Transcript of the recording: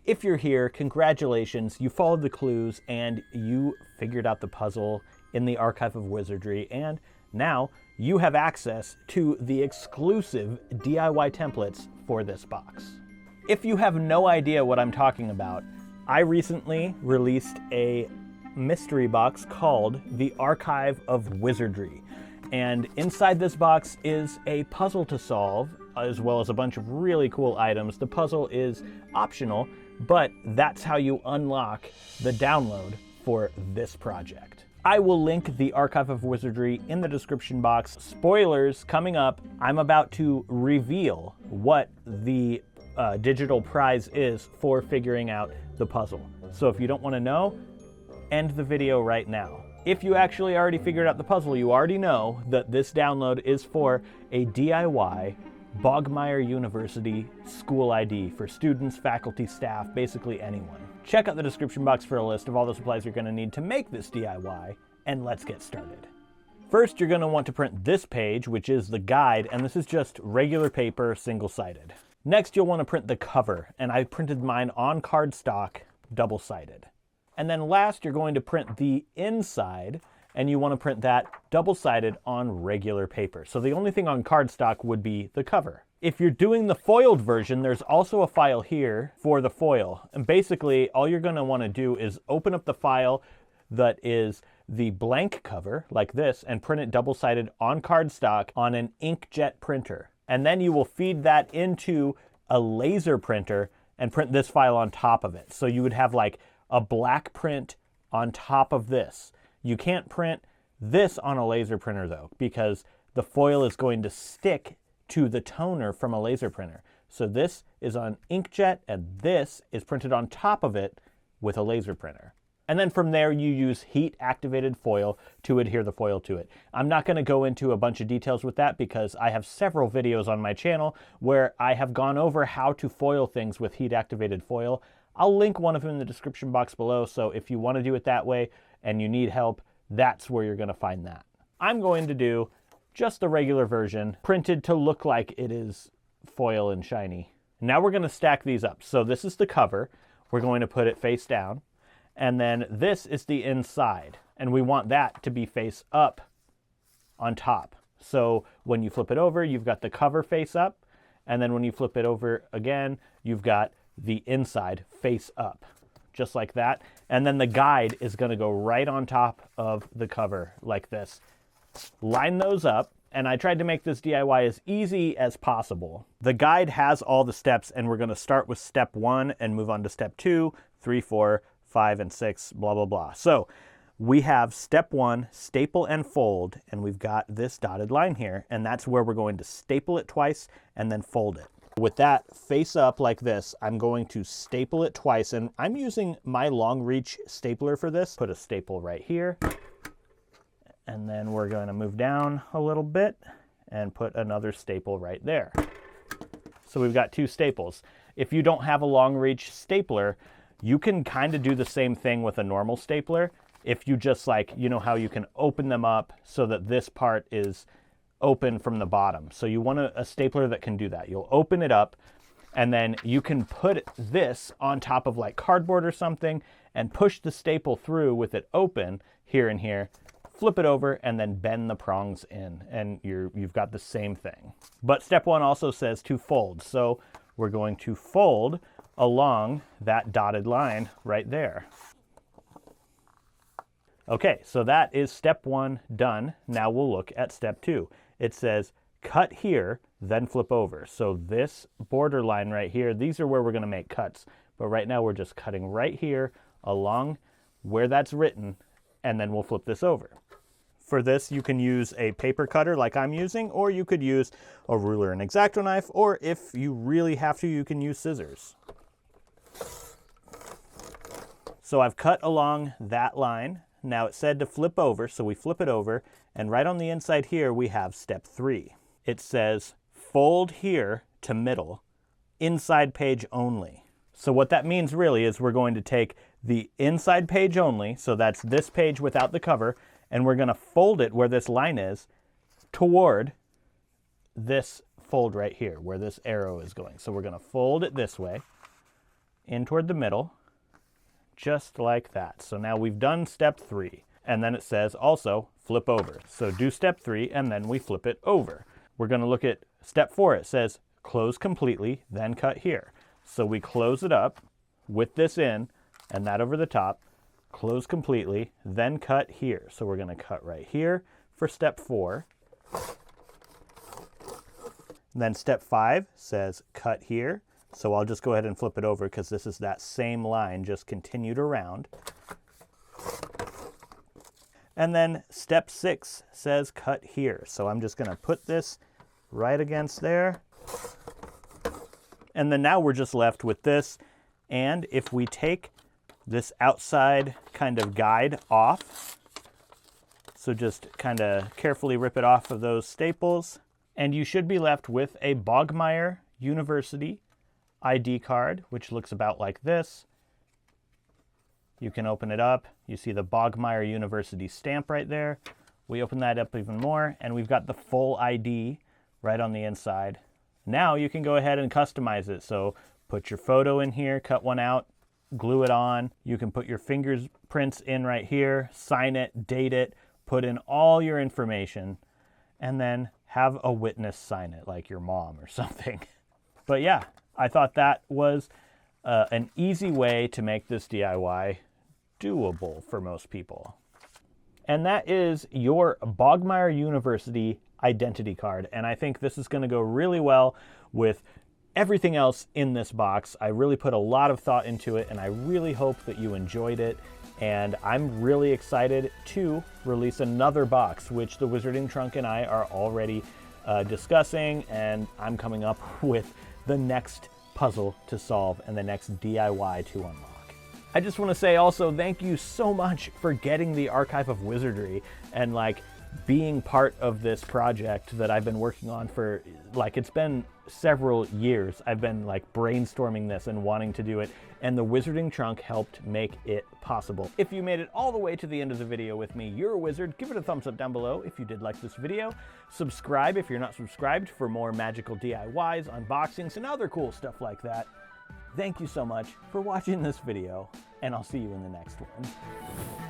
If you're here, congratulations, you followed the clues and you figured out the puzzle in the Archive of Wizardry, and now you have access to the exclusive DIY templates for this box. If you have no idea what I'm talking about, I recently released a mystery box called the Archive of Wizardry. And inside this box is a puzzle to solve, as well as a bunch of really cool items. The puzzle is optional, but that's how you unlock the download for this project. I will link the Archive of Wizardry in the description box. Spoilers coming up. I'm about to reveal what the digital prize is for figuring out the puzzle. So if you don't want to know, end the video right now. If you actually already figured out the puzzle, you already know that this download is for a DIY Bogmeyer University school ID for students, faculty, staff, basically anyone. Check out the description box for a list of all the supplies you're going to need to make this DIY, and let's get started. First, you're going to want to print this page, which is the guide, and this is just regular paper, single-sided. Next, you'll want to print the cover, and I printed mine on cardstock, double-sided. And then last, you're going to print the inside, and you want to print that double-sided on regular paper. So the only thing on cardstock would be the cover. If you're doing the foiled version, there's also a file here for the foil. And basically, all you're going to want to do is open up the file that is the blank cover, like this, and print it double-sided on cardstock on an inkjet printer. And then you will feed that into a laser printer and print this file on top of it. So you would have like a black print on top of this. You can't print this on a laser printer though, because the foil is going to stick to the toner from a laser printer. So this is on inkjet and this is printed on top of it with a laser printer. And then from there you use heat activated foil to adhere the foil to it. I'm not going to go into a bunch of details with that because I have several videos on my channel where I have gone over how to foil things with heat activated foil. I'll link one of them in the description box below, so if you want to do it that way and you need help, that's where you're going to find that. I'm going to do just the regular version, printed to look like it is foil and shiny. Now we're going to stack these up. So this is the cover. We're going to put it face down. And then this is the inside. And we want that to be face up on top. So when you flip it over, you've got the cover face up. And then when you flip it over again, you've got the inside face up, just like that. And then the guide is going to go right on top of the cover like this. Line those up, and I tried to make this DIY as easy as possible. The guide has all the steps, and we're going to start with step 1 and move on to step 2, 3, 4, 5, and 6, blah, blah, blah. So we have step 1, staple and fold, and we've got this dotted line here, and that's where we're going to staple it twice and then fold it. With that face up like this, I'm going to staple it twice, and I'm using my long reach stapler for this. Put a staple right here, and then we're going to move down a little bit and put another staple right there. So we've got 2 staples. If you don't have a long reach stapler, you can kind of do the same thing with a normal stapler. If you just like, you know how you can open them up so that this part is open from the bottom. So you want a stapler that can do that. You'll open it up and then you can put this on top of like cardboard or something and push the staple through with it open here and here, flip it over and then bend the prongs in, and you've got the same thing. But step 1 also says to fold. So we're going to fold along that dotted line right there. Okay, so that is step 1 done. Now we'll look at step 2. It says cut here, then flip over. So this border line right here, these are where we're going to make cuts. But right now we're just cutting right here along where that's written, and then we'll flip this over. For this, you can use a paper cutter like I'm using, or you could use a ruler and X-Acto knife, or if you really have to, you can use scissors. So I've cut along that line. Now it said to flip over, so we flip it over, and right on the inside here we have step 3. It says fold here to middle, inside page only. So what that means really is we're going to take the inside page only, so that's this page without the cover, and we're going to fold it where this line is toward this fold right here where this arrow is going. So we're going to fold it this way in toward the middle, just like that. So now we've done step 3. And then it says also flip over. So do step 3 and then we flip it over. We're going to look at step 4. It says close completely, then cut here. So we close it up with this in and that over the top, close completely, then cut here. So we're going to cut right here for step 4. And then step 5 says cut here. So I'll just go ahead and flip it over because this is that same line just continued around. And then step 6 says cut here. So I'm just going to put this right against there. And then now we're just left with this. And if we take this outside kind of guide off, so just kind of carefully rip it off of those staples, and you should be left with a Bogmeyer University ID card, which looks about like this. You can open it up. You see the Bogmeyer University stamp right there. We open that up even more, and we've got the full ID right on the inside. Now you can go ahead and customize it. So put your photo in here, cut one out, glue it on. You can put your fingerprints in right here, sign it, date it, put in all your information, and then have a witness sign it, like your mom or something. But yeah, I thought that was an easy way to make this DIY doable for most people. And that is your Bogmeyer University identity card. And I think this is going to go really well with everything else in this box. I really put a lot of thought into it, and I really hope that you enjoyed it. And I'm really excited to release another box, which the Wizarding Trunk and I are already discussing, and I'm coming up with the next puzzle to solve and the next DIY to unlock. I just want to say also thank you so much for getting the Archive of Wizardry and like being part of this project that I've been working on for like, it's been several years. I've been like brainstorming this and wanting to do it, and the Wizarding Trunk helped make it possible. If you made it all the way to the end of the video with me, you're a wizard. Give it a thumbs up down below if you did like this video. Subscribe if you're not subscribed for more magical DIYs, unboxings, and other cool stuff like that. Thank you so much for watching this video, and I'll see you in the next one.